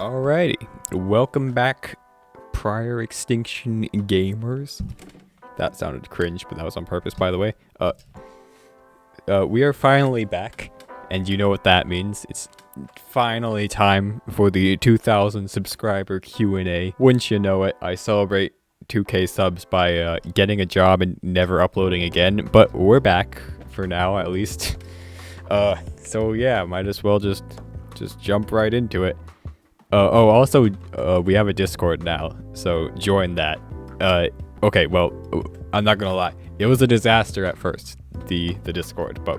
Alrighty, welcome back, prior extinction gamers. That sounded cringe, but that was on purpose, by the way. We are finally back, and you know what that means. It's finally time for the 2,000 subscriber Q&A. Wouldn't you know it, I celebrate 2K subs by getting a job and never uploading again, but we're back, for now at least. So yeah, might as well just jump right into it. Also, we have a Discord now, so join that. Okay, well, I'm not gonna lie. It was a disaster at first, the Discord, but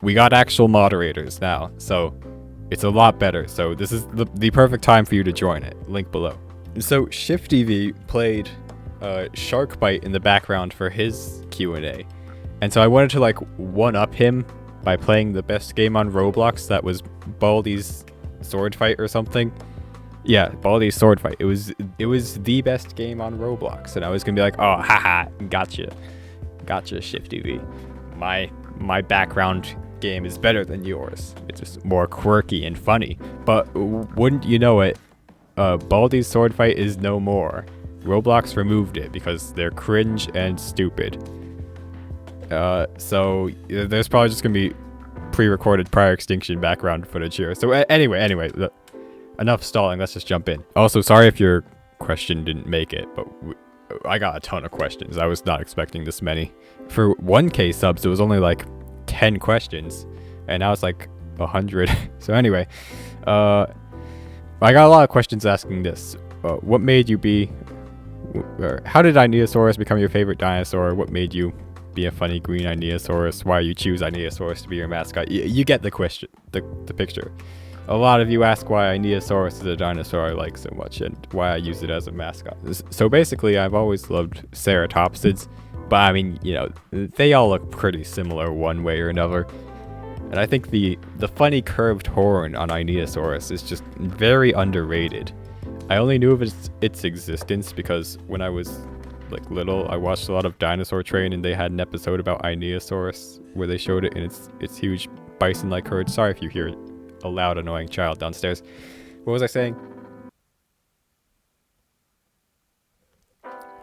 we got actual moderators now, so it's a lot better. So this is the perfect time for you to join it. Link below. So ShiftEV played Shark Bite in the background for his Q&A, and so I wanted to like one-up him by playing the best game on Roblox that was Baldi's Sword Fight or something. Yeah, Baldi's Sword Fight. It was the best game on Roblox, and I was gonna be like, oh, haha, gotcha, ShiftEV. My background game is better than yours. It's just more quirky and funny. But wouldn't you know it, Baldi's Sword Fight is no more. Roblox removed it because they're cringe and stupid. So there's probably just gonna be pre-recorded prior extinction background footage here. So anyway, enough stalling. Let's just jump in. Also, sorry if your question didn't make it, but I got a ton of questions. I was not expecting this many. For 1K subs, it was only like 10 questions, and now it's like 100. So anyway, I got a lot of questions asking this. What made you be? How did Dinosaurs become your favorite dinosaur? What made you be a funny green Dinosaurus? Why you choose Dinosaurs to be your mascot? You get the question, the picture. A lot of you ask why Dinosaurus is a dinosaur I like so much and why I use it as a mascot. So basically, I've always loved ceratopsids, but I mean, you know, they all look pretty similar one way or another. And I think the funny curved horn on Dinosaurus is just very underrated. I only knew of its existence because when I was like little, I watched a lot of Dinosaur Train, and they had an episode about Dinosaurus where they showed it in its huge bison-like herd. Sorry if you hear a loud, annoying child downstairs. What was I saying?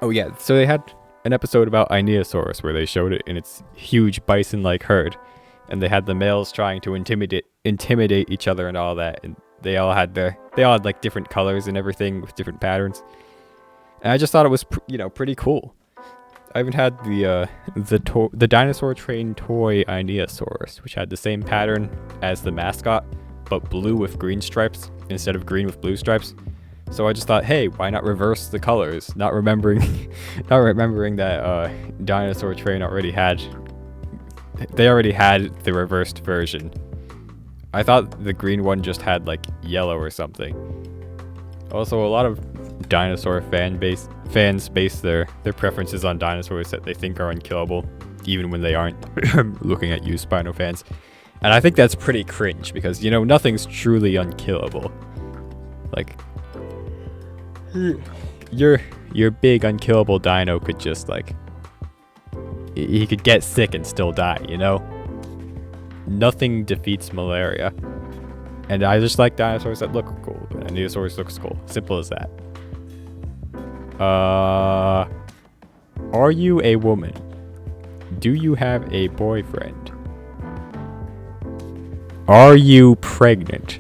Oh yeah, so they had an episode about Dinosaurus where they showed it in its huge bison-like herd, and they had the males trying to intimidate each other and all that, and they all had like different colors and everything with different patterns. And I just thought it was, pretty cool. I even had the Dinosaur Train toy Dinosaurs, which had the same pattern as the mascot, but blue with green stripes instead of green with blue stripes. So I just thought, hey, why not reverse the colors? Not remembering that Dinosaur Train already had the reversed version. I thought the green one just had like yellow or something. Also, a lot of dinosaur fans base their preferences on dinosaurs that they think are unkillable, even when they aren't. Looking at you, Spino fans. And I think that's pretty cringe because, nothing's truly unkillable. Like, your big unkillable dino could just like, he could get sick and still die, Nothing defeats malaria. And I just like dinosaurs that look cool, and Dinosaurs looks cool. Simple as that. Are you a woman? Do you have a boyfriend? Are you pregnant?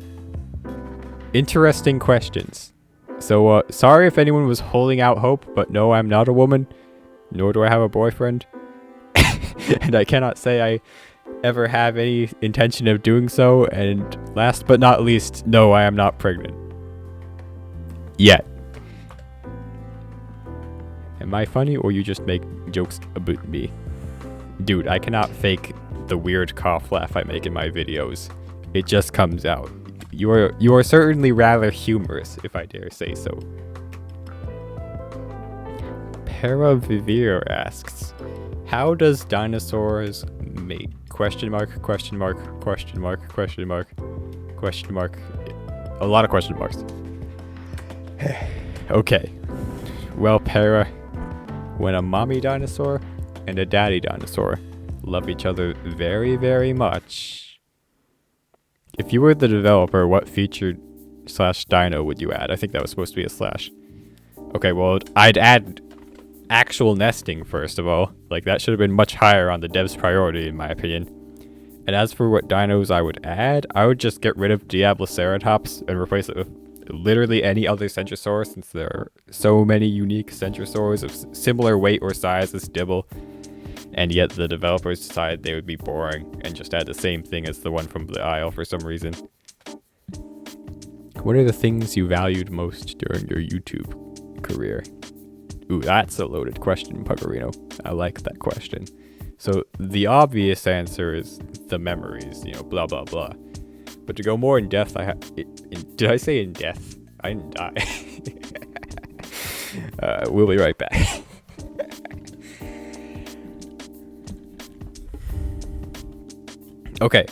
Interesting questions. So, sorry if anyone was holding out hope, but no, I'm not a woman, nor do I have a boyfriend. And I cannot say I ever have any intention of doing so, and last but not least, no, I am not pregnant. Yet. Am I funny, or you just make jokes about me? Dude, I cannot fake the weird cough laugh I make in my videos. It just comes out. You are certainly rather humorous, if I dare say so. Paravivir asks, how does dinosaurs mate? Question mark. A lot of question marks. Okay. Well, Para, when a mommy dinosaur and a daddy dinosaur love each other very, very much. If you were the developer, what feature slash dino would you add? I think that was supposed to be a slash. Okay, well, I'd add actual nesting first of all. Like, that should have been much higher on the devs' priority, in my opinion. And as for what dinos I would add, I would just get rid of Diabloceratops and replace it with literally any other centrosaur, since there are so many unique centrosaurs of similar weight or size as Dibble. And yet the developers decided they would be boring and just add the same thing as the one from the Isle for some reason. What are the things you valued most during your YouTube career? Ooh, that's a loaded question, Puggerino. I like that question. So the obvious answer is the memories, blah, blah, blah. But to go more in depth, did I say in depth? I didn't die. We'll be right back. Okay.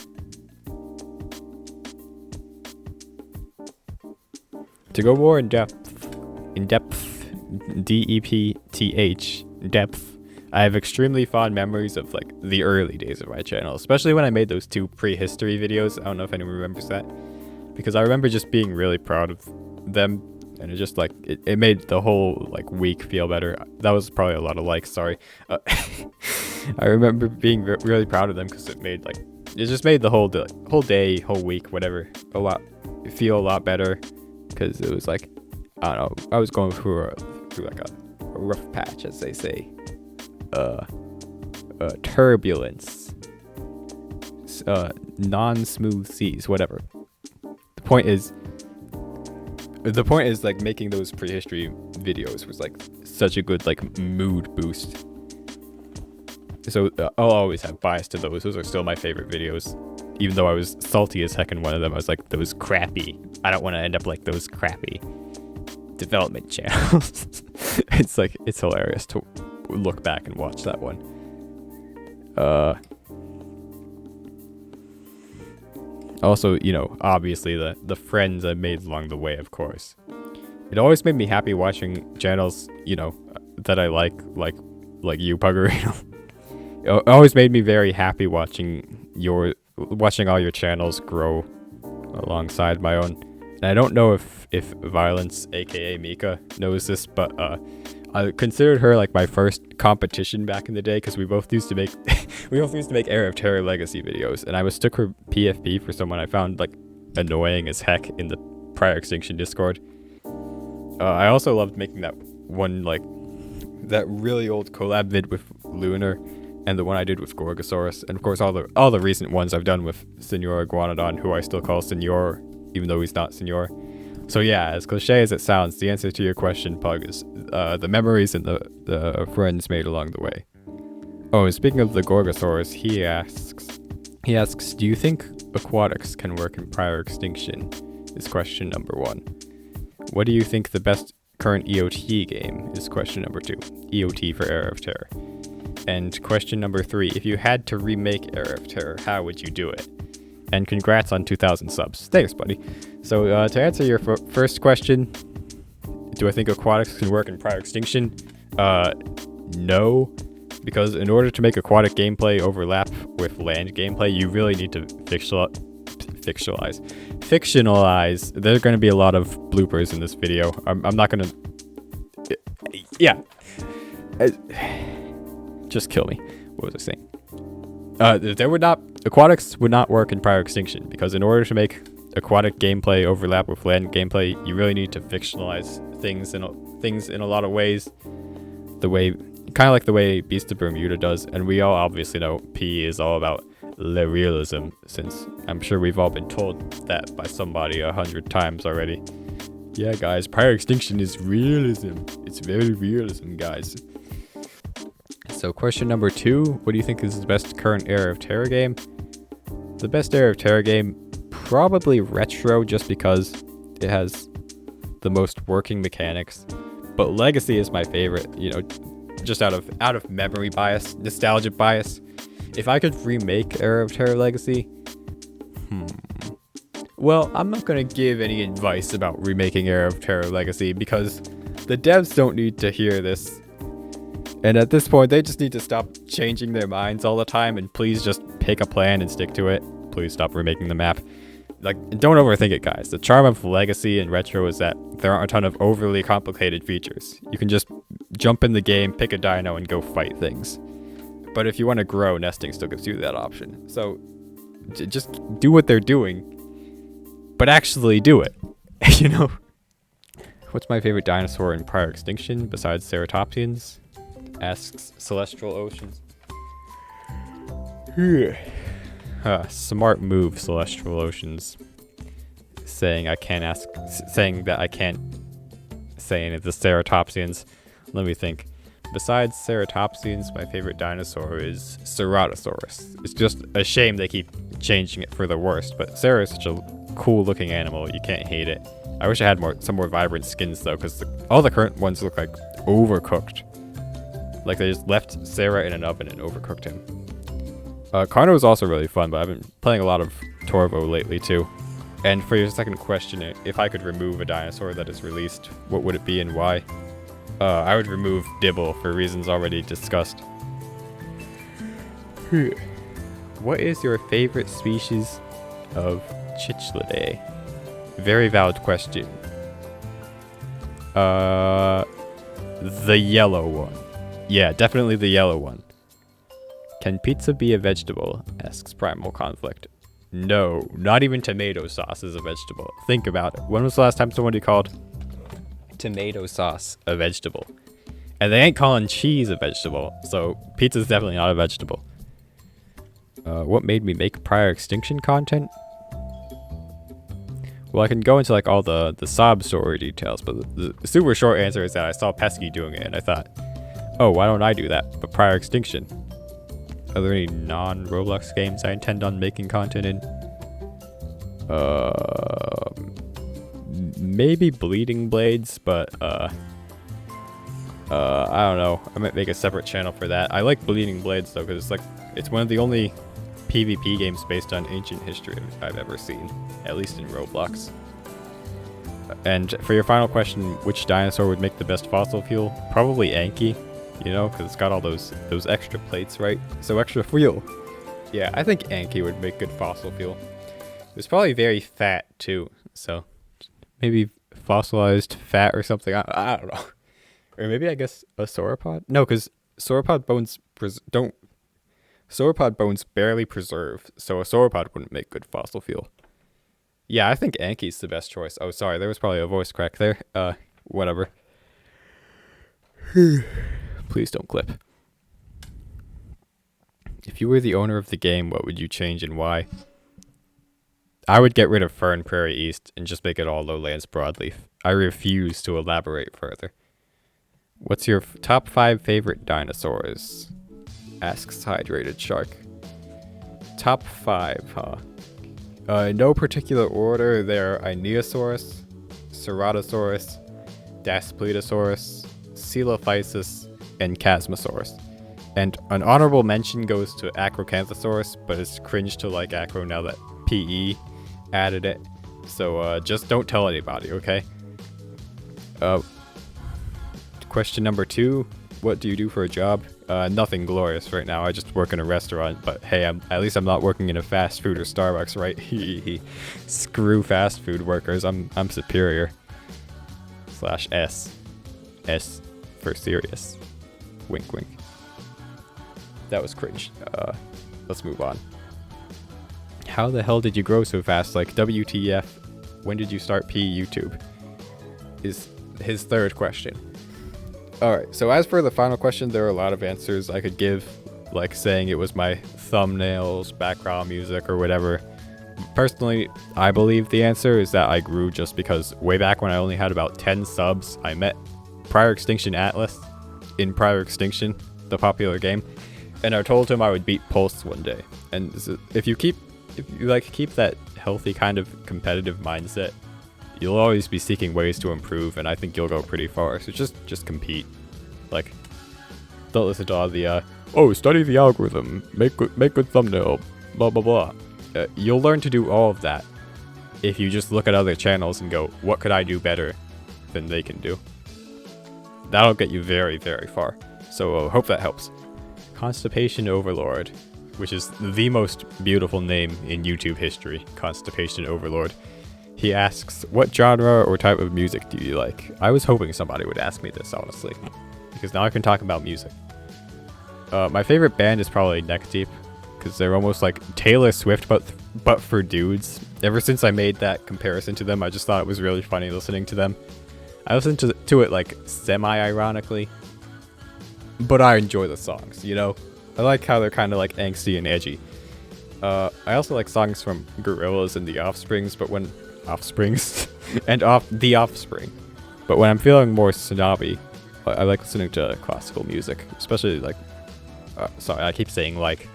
To go more in depth, D-E-P-T-H, depth, I have extremely fond memories of like the early days of my channel, especially when I made those 2 prehistory videos. I don't know if anyone remembers that, because I remember just being really proud of them, and it just like it made the whole like week feel better. That was probably a lot of likes, sorry. I remember being really proud of them because it just made the whole day, whole week, whatever, feel a lot better, because it was like, I don't know, I was going through like a rough patch, as they say. Turbulence, non-smooth seas, whatever. The point is like making those prehistory videos was like such a good like mood boost. So I'll always have bias to those. Those are still my favorite videos, even though I was salty as heck in one of them. I was like, those crappy. I don't want to end up like those crappy development channels. It's hilarious to look back and watch that one. Also, obviously the friends I made along the way, of course. It always made me happy watching channels, that I like you, Puggerino. It always made me very happy watching all your channels grow alongside my own. And I don't know if Violence, aka Mika, knows this, but I considered her like my first competition back in the day, because we both used to make Era of Terror Legacy videos, and I mistook her PFP for someone I found like annoying as heck in the prior Extinction Discord. I also loved making that one, like that really old collab vid with Lunar, and the one I did with Gorgosaurus, and of course all the recent ones I've done with Senor Iguanodon, who I still call Senor, even though he's not Senor. So yeah, as cliche as it sounds, the answer to your question, Pug, is the memories and the friends made along the way. Oh, and speaking of the Gorgosaurus, he asks, do you think Aquatics can work in prior extinction? Is question number 1. What do you think the best current EOT game is? Question number 2. EOT for Era of Terror. And question number 3, if you had to remake Era of Terror, how would you do it? And congrats on 2,000 subs. Thanks, buddy. So to answer your first question, do I think Aquatics can work in prior extinction? No, because in order to make aquatic gameplay overlap with land gameplay, you really need to fictionalize. There are going to be a lot of bloopers in this video. I'm not going to... Yeah. Just kill me. What was I saying? Aquatics would not work in prior extinction, because in order to make aquatic gameplay overlap with land gameplay, you really need to fictionalize things in a lot of ways. Kind of like the way Beast of Bermuda does, and we all obviously know P is all about le realism, since I'm sure we've all been told that by somebody 100 times already. Yeah, guys, prior extinction is realism. It's very realism, guys. So question number 2, what do you think is the best current Era of Terror game? The best Era of Terror game, probably Retro, just because it has the most working mechanics. But Legacy is my favorite, just out of memory bias, nostalgia bias. If I could remake Era of Terror Legacy, well, I'm not going to give any advice about remaking Era of Terror Legacy, because the devs don't need to hear this. And at this point, they just need to stop changing their minds all the time, and please just pick a plan and stick to it. Please stop remaking the map. like, don't overthink it, guys. The charm of Legacy and Retro is that there aren't a ton of overly complicated features. You can just jump in the game, pick a dino, and go fight things. But if you want to grow, nesting still gives you that option. So just do what they're doing, but actually do it. You know? What's my favorite dinosaur in prior extinction besides ceratopsians? Asks Celestial Oceans. Smart move, Celestial Oceans. Saying that I can't say any of the ceratopsians. Let me think. Besides ceratopsians, my favorite dinosaur is Ceratosaurus. It's just a shame they keep changing it for the worst, but Cera is such a cool looking animal, you can't hate it. I wish I had some more vibrant skins though, because all the current ones look like overcooked. Like they just left Cera in an oven and overcooked him. Carno is also really fun, but I've been playing a lot of Torvo lately too. And for your second question, if I could remove a dinosaur that is released, what would it be and why? I would remove Dibble for reasons already discussed. What is your favorite species of Cichlidae? Very valid question. The yellow one. Yeah, definitely the yellow one. Can pizza be a vegetable? Asks Primal Conflict. No, not even tomato sauce is a vegetable. Think about it. When was the last time somebody called tomato sauce a vegetable? And they ain't calling cheese a vegetable, so pizza's definitely not a vegetable. What made me make prior extinction content? Well, I can go into like all the sob story details, but the super short answer is that I saw Pesky doing it and I thought, oh, why don't I do that? But prior extinction. Are there any non-Roblox games I intend on making content in? Maybe Bleeding Blades, but I don't know. I might make a separate channel for that. I like Bleeding Blades though, because it's one of the only PvP games based on ancient history I've ever seen, at least in Roblox. And for your final question, which dinosaur would make the best fossil fuel? Probably Anki, you know, because it's got all those extra plates, right? So extra fuel. Yeah, I think Anki would make good fossil fuel. It's probably very fat too, so maybe fossilized fat or something. I don't know. Or maybe I guess a sauropod? No, because sauropod bones sauropod bones barely preserve, so a sauropod wouldn't make good fossil fuel. Yeah, I think Anki's the best choice. Oh, sorry, there was probably a voice crack there. Whatever. Please don't clip. If you were the owner of the game, what would you change and why? I would get rid of Fern Prairie East and just make it all lowlands broadleaf. I refuse to elaborate further. What's your top 5 favorite dinosaurs? Asks Hydrated Shark. Top 5, huh? In no particular order, they're Ionosaurus, Ceratosaurus, Daspletosaurus, Coelophysis, and Chasmosaurus. And an honorable mention goes to Acrocanthosaurus, but it's cringe to like Acro now that PE added it. So just don't tell anybody, okay? Question number 2, what do you do for a job? Nothing glorious right now. I just work in a restaurant, but hey, at least I'm not working in a fast food or Starbucks, right? Screw fast food workers. I'm superior. /S. S for serious. Wink, wink. That was cringe. Let's move on. How the hell did you grow so fast? Like, WTF? When did you start YouTube? Is his third question. Alright, so as for the final question, there are a lot of answers I could give, like saying it was my thumbnails, background music, or whatever. Personally, I believe the answer is that I grew just because way back when I only had about 10 subs, I met Prior Extinction Atlas in Prior Extinction, the popular game, and I told him I would beat Pulse one day. And if you keep that healthy kind of competitive mindset, you'll always be seeking ways to improve, and I think you'll go pretty far. So just compete. Like, don't listen to all the study the algorithm, make good thumbnail, blah blah blah. You'll learn to do all of that if you just look at other channels and go, what could I do better than they can do? That'll get you very, very far. So hope that helps. Constipation Overlord. which is the most beautiful name in YouTube history, Constipation Overlord. He asks, what genre or type of music do you like? I was hoping somebody would ask me this, honestly, because now I can talk about music. My favorite band is probably Neck Deep, because they're almost like Taylor Swift, but for dudes. Ever since I made that comparison to them, I just thought it was really funny listening to them. I listened to it like semi-ironically, but I enjoy the songs, you know? I like how they're kind of like angsty and edgy. I also like songs from Gorillaz and The Offsprings, but when... Offsprings? The Offspring. But when I'm feeling more snobby, I like listening to classical music, especially like... sorry, I keep saying like...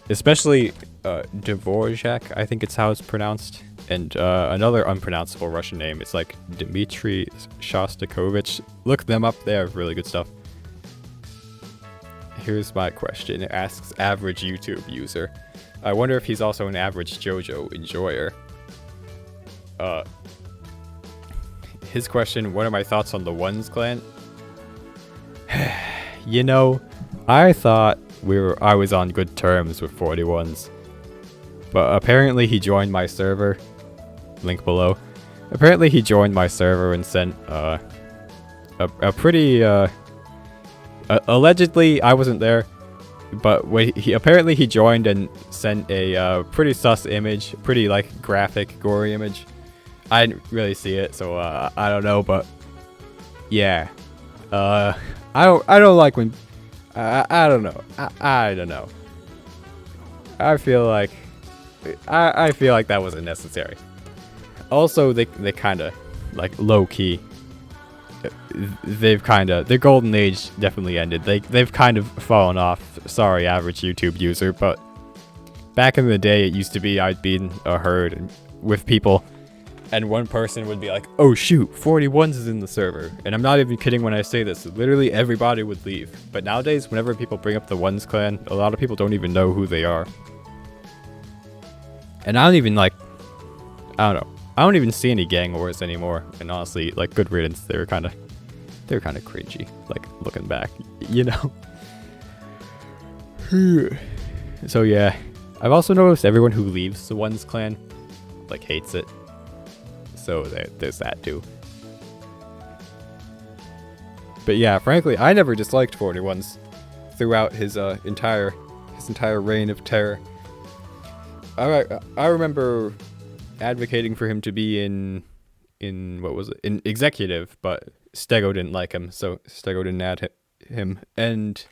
Especially Dvorak, I think it's how it's pronounced. And another unpronounceable Russian name. It's like Dmitry Shostakovich. Look them up, they have really good stuff. Here's my question. It asks average YouTube user. I wonder if he's also an average Jojo enjoyer. His question, what are my thoughts on the Ones clan? You know, I thought I was on good terms with 41s. But apparently he joined my server. Link below. Apparently he joined my server and sent a pretty allegedly I wasn't there, but apparently he joined and sent a pretty sus image, pretty like graphic, gory image. I didn't really see it, so I don't know, but yeah, I don't like when I don't know. I don't know. I feel like that wasn't necessary. Also, they kind of like low key. Their golden age definitely ended. They've kind of fallen off. Sorry, average YouTube user, but back in the day, it used to be I'd be in a herd with people, and one person would be like, "Oh shoot, 41s is in the server," and I'm not even kidding when I say this. Literally, everybody would leave. But nowadays, whenever people bring up the Ones clan, a lot of people don't even know who they are. And I don't even I don't know. I don't even see any gang wars anymore, and honestly, like, good riddance. They're kind of cringy, like, looking back, you know. So yeah, I've also noticed everyone who leaves the Ones clan, like, hates it. So there's that too. But yeah, frankly, I never disliked 41s throughout his entire reign of terror. I remember advocating for him to be in what was it, in executive, but Stego didn't like him, so Stego didn't add him. And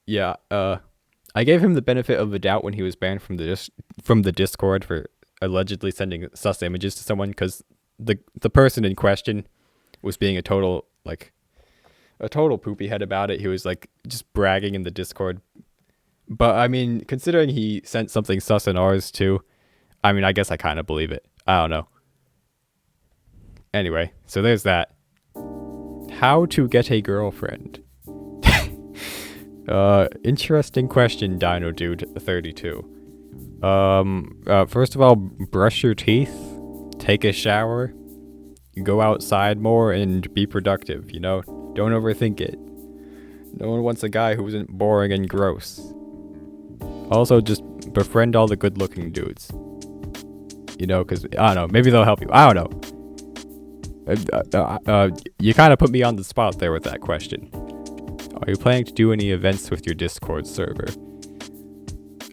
yeah, I gave him the benefit of the doubt when he was banned from the Discord for allegedly sending sus images to someone, because the person in question was being a total poopy head about it. He was like just bragging in the Discord. But I mean, considering he sent something sus in ours too, I mean, I guess I kind of believe it. I don't know. Anyway, so there's that. How to get a girlfriend? Interesting question, Dino Dude 32. First of all, brush your teeth, take a shower, go outside more, and be productive, you know? Don't overthink it. No one wants a guy who isn't boring and gross. Also, just befriend all the good-looking dudes. You know, because, I don't know, maybe they'll help you. I don't know. You kind of put me on the spot there with that question. Are you planning to do any events with your Discord server?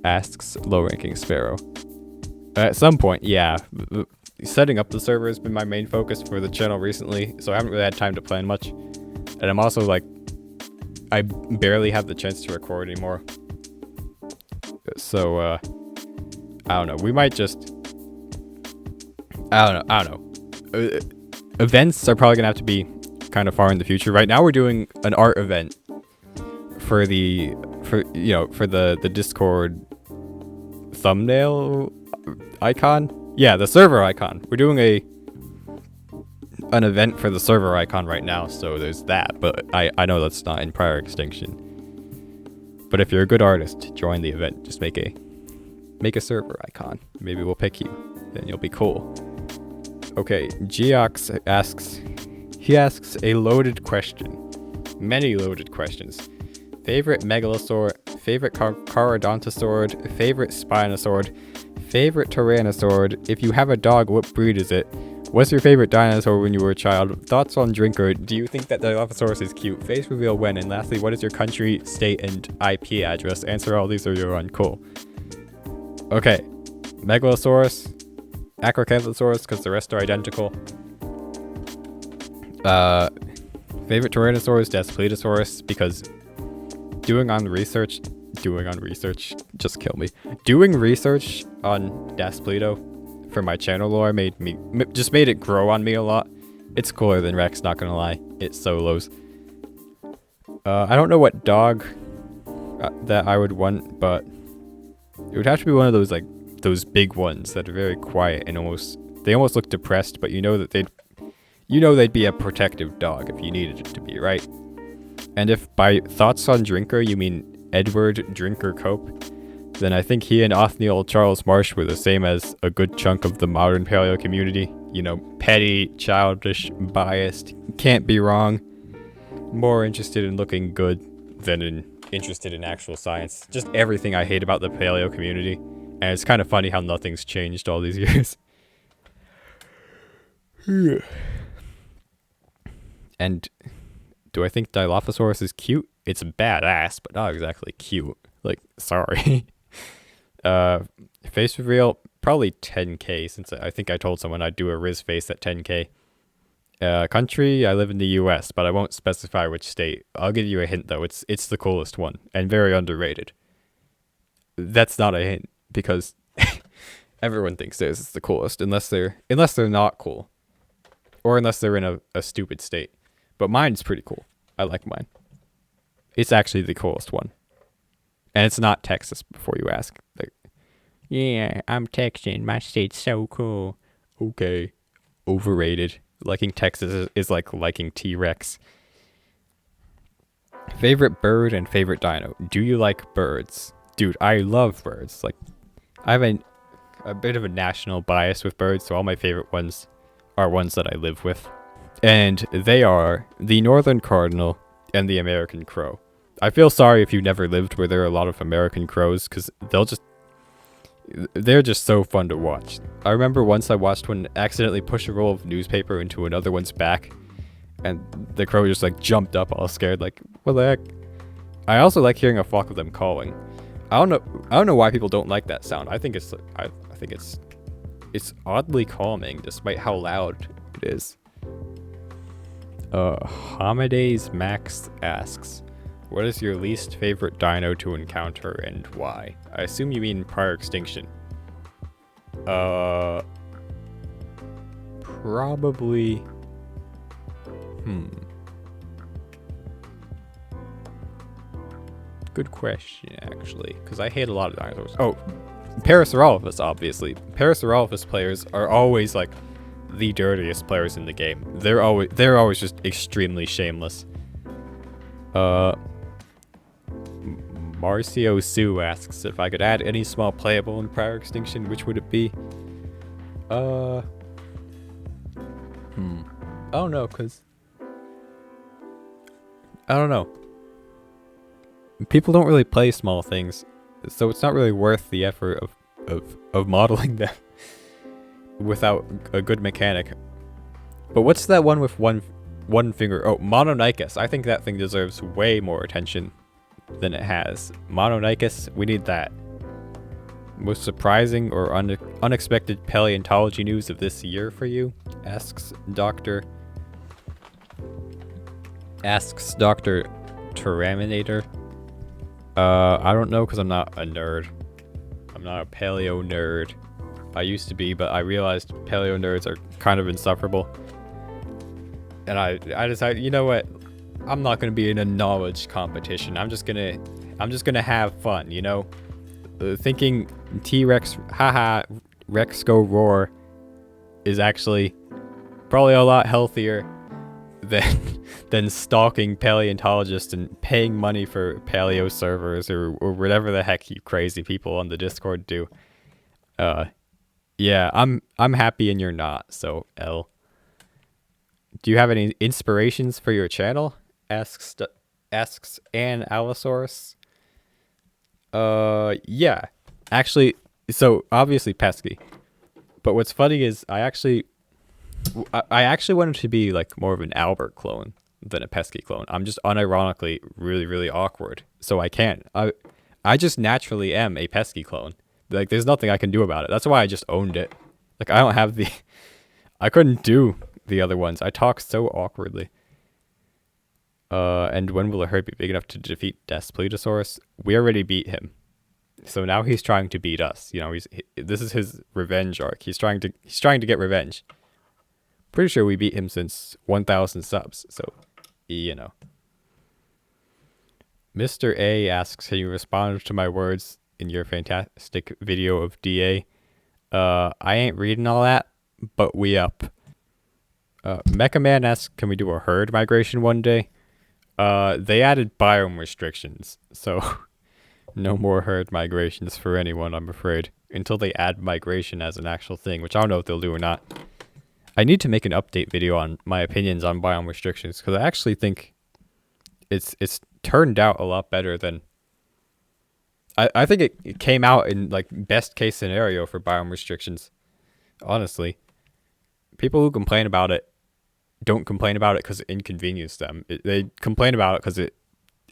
Asks low-ranking Sparrow. At some point, yeah. Setting up the server has been my main focus for the channel recently, so I haven't really had time to plan much. And I'm also, like, I barely have the chance to record anymore. So, I don't know. We might just... I don't know. Events are probably gonna have to be kind of far in the future. Right now we're doing an art event for the Discord thumbnail icon. Yeah, the server icon. We're doing an event for the server icon right now, so there's that. But I know that's not in prior extinction. But if you're a good artist, join the event. Just make a server icon. Maybe we'll pick you. Then you'll be cool. Okay, Geox asks a loaded question. Many loaded questions. Favorite megalosaur, favorite Carodontosaurid, favorite Spinosaurid, favorite Tyrannosaurid. If you have a dog, what breed is it? What's your favorite dinosaur when you were a child? Thoughts on Drinker? Do you think that Dilophosaurus is cute? Face reveal when? And lastly, what is your country, state, and IP address? Answer all these or you're uncool. Okay. Megalosaurus, Acrocanthosaurus, because the rest are identical. Favorite Tyrannosaurus, Daspletosaurus, because doing research, just kill me. Doing research on Daspleto for my channel lore made it grow on me a lot. It's cooler than Rex, not gonna lie. It solos. I don't know what dog that I would want, but it would have to be one of those like those big ones that are very quiet and almost look depressed, but you know that they'd be a protective dog if you needed it to be, right? And if by thoughts on Drinker you mean Edward Drinker Cope, then I think he and Othniel Charles Marsh were the same as a good chunk of the modern paleo community. You know, petty, childish, biased, can't be wrong, more interested in looking good than interested in actual science. Just everything I hate about the paleo community. And it's kind of funny how nothing's changed all these years. And do I think Dilophosaurus is cute? It's badass, but not exactly cute. Like, sorry. Face reveal, probably 10k, since I think I told someone I'd do a Riz face at 10k. Country, I live in the US, but I won't specify which state. I'll give you a hint though, it's the coolest one, and very underrated. That's not a hint, because everyone thinks theirs is the coolest, unless they're not cool. Or unless they're in a stupid state. But mine's pretty cool. I like mine. It's actually the coolest one. And it's not Texas, before you ask. Like, yeah, I'm Texan. My state's so cool. Okay. Overrated. Liking Texas is like liking T-Rex. Favorite bird and favorite dino. Do you like birds? Dude, I love birds. Like, I have a bit of a national bias with birds, so all my favorite ones are ones that I live with. And they are the northern cardinal and the American crow. I feel sorry if you never lived where there are a lot of American crows, because they're just so fun to watch. I remember once I watched one accidentally push a roll of newspaper into another one's back, and the crow just like jumped up all scared, like, what the heck? I also like hearing a flock of them calling. I don't know why people don't like that sound. I think it's oddly calming despite how loud it is. Hamade's Max asks, what is your least favorite dino to encounter and why? I assume you mean prior extinction. Probably... Good question, actually, because I hate a lot of dinosaurs. Oh, Parasaurolophus, obviously. Parasaurolophus players are always, like, the dirtiest players in the game. They're always just extremely shameless. Marcio Sue asks if I could add any small playable in prior extinction, which would it be? I don't know, cause I don't know. People don't really play small things, so it's not really worth the effort of modeling them without a good mechanic. But what's that one with one finger? Oh, Mononychus. I think that thing deserves way more attention than it has. Mononychus, we need that. Most surprising or unexpected paleontology news of this year for you? Asks Dr. Terraminator. I don't know, because I'm not a nerd. I'm not a paleo nerd. I used to be, but I realized paleo nerds are kind of insufferable. And I decided, you know what? I'm not gonna be in a knowledge competition. I'm just gonna have fun, you know? Thinking T-Rex, haha, Rex go roar is actually probably a lot healthier than stalking paleontologists and paying money for paleo servers or whatever the heck you crazy people on the Discord do. Yeah, I'm happy and you're not, so L. Do you have any inspirations for your channel? Asks Ann Allosaurus. Yeah. Actually, so obviously pesky. But what's funny is I actually wanted to be like more of an Albert clone than a pesky clone. I'm just unironically really, really awkward. So I can't. I just naturally am a pesky clone. Like there's nothing I can do about it. That's why I just owned it. Like I don't have the I couldn't do the other ones. I talk so awkwardly. And when will a herd be big enough to defeat Dinosaurs? We already beat him. So now he's trying to beat us. You know, this is his revenge arc. He's trying to get revenge. Pretty sure we beat him since 1,000 subs. So, you know. Mr. A asks, "Can you respond to my words in your fantastic video of DA?" I ain't reading all that, but we up. Mecha Man asks, "Can we do a herd migration one day?" They added biome restrictions, so no more herd migrations for anyone, I'm afraid, until they add migration as an actual thing, which I don't know if they'll do or not. I need to make an update video on my opinions on biome restrictions, because I actually think it's turned out a lot better than... I think it came out in, like, best case scenario for biome restrictions, honestly. People who complain about it don't complain about it because it inconvenienced them. They complain about it because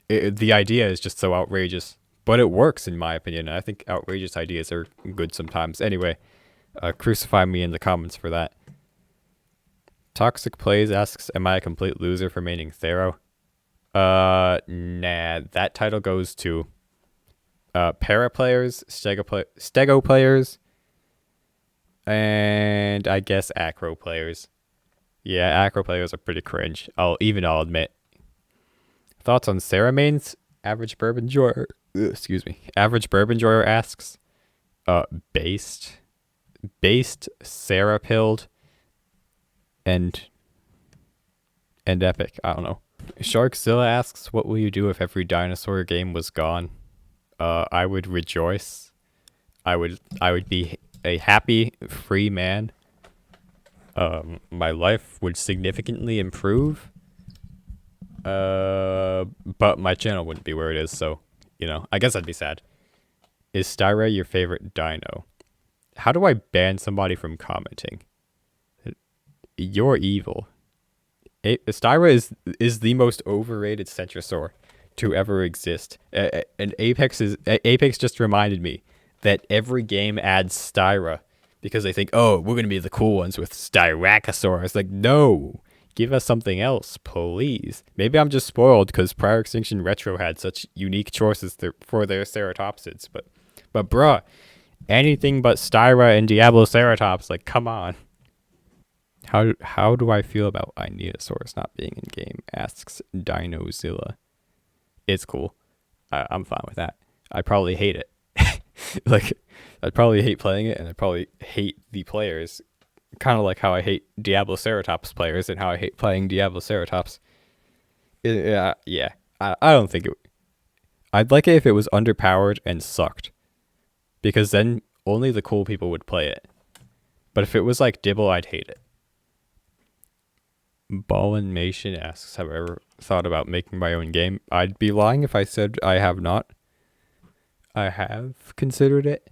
the idea is just so outrageous. But it works, in my opinion. I think outrageous ideas are good sometimes. Anyway, crucify me in the comments for that. Toxic Plays asks, "Am I a complete loser for maining Thero?" Nah. That title goes to para players, stego players, and I guess acro players. Yeah, acro players are pretty cringe. I'll admit. Thoughts on Sarah mains? Average Bourbon Enjoyer. Excuse me. Average Bourbon Enjoyer asks, based, Sarah pilled, and epic. I don't know. Sharkzilla asks, "What will you do if every dinosaur game was gone?" I would rejoice. I would be a happy, free man. My life would significantly improve. But my channel wouldn't be where it is, so, you know, I guess I'd be sad. Is Styra your favorite dino? How do I ban somebody from commenting? You're evil. Styra is the most overrated centrosaur to ever exist. And Apex just reminded me that every game adds Styra because they think, oh, we're gonna be the cool ones with Styracosaurus. Like, no, give us something else, please. Maybe I'm just spoiled because Prior Extinction Retro had such unique choices for their ceratopsids, but bruh, anything but Styra and Diabloceratops, like, come on. How do I feel about Dinosaurs not being in game? Asks Dinozilla. It's cool. I'm fine with that. I probably hate it. Like, I'd probably hate playing it, and I'd probably hate the players. Kind of like how I hate Diabloceratops players and how I hate playing Diabloceratops. Yeah. I don't think it... I'd like it if it was underpowered and sucked. Because then only the cool people would play it. But if it was like Dibble, I'd hate it. Ballin Nation asks, "Have I ever thought about making my own game?" I'd be lying if I said I have not. I have considered it.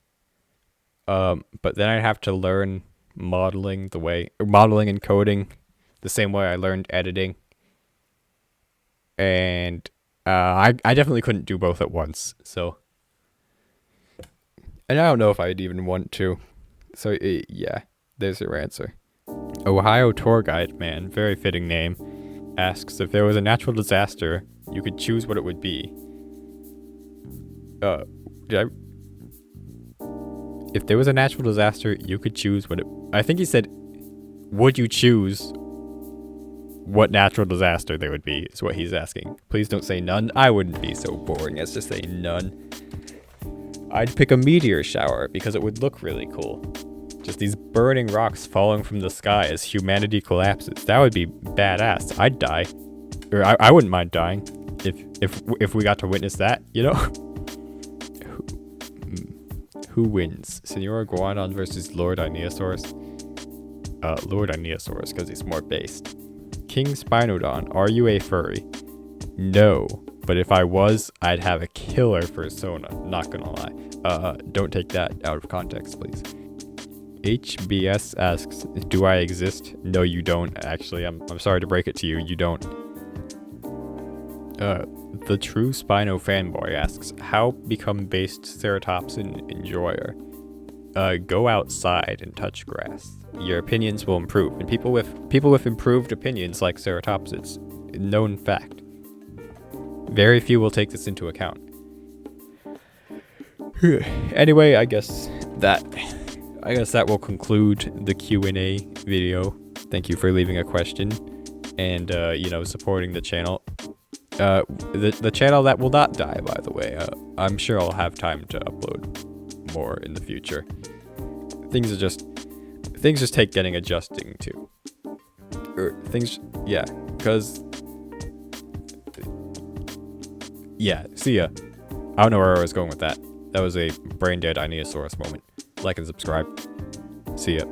But then I'd have to learn modeling and coding the same way I learned editing. And I definitely couldn't do both at once. So, and I don't know if I'd even want to. So yeah, there's your answer. Ohio Tour Guide Man, very fitting name, asks, "If there was a natural disaster, you could choose what it would be." If there was a natural disaster, you could choose what it... I think he said, would you choose what natural disaster there would be, is what he's asking. Please don't say none. I wouldn't be so boring as to say none. I'd pick a meteor shower because it would look really cool. Just these burning rocks falling from the sky as humanity collapses. That would be badass. I'd die. Or I wouldn't mind dying if we got to witness that, you know? Who wins? Senor Guanon versus Lord Dinosaurs? Lord Dinosaurs, because he's more based. King Spinodon, are you a furry? No. But if I was, I'd have a killer persona, not gonna lie. Don't take that out of context, please. HBS asks, do I exist? No, you don't. Actually, I'm sorry to break it to you, you don't. The true Spino fanboy asks, how become based ceratopsin enjoyer? Go outside and touch grass. Your opinions will improve, and people with improved opinions like ceratopsids. Known fact. Very few will take this into account. Anyway, I guess that will conclude the Q&A video. Thank you for leaving a question and supporting the channel. The channel that will not die, by the way. I'm sure I'll have time to upload more in the future. Things just take getting adjusting to. See ya. I don't know where I was going with that. That was a brain dead Dinosaurs moment. Like and subscribe. See ya.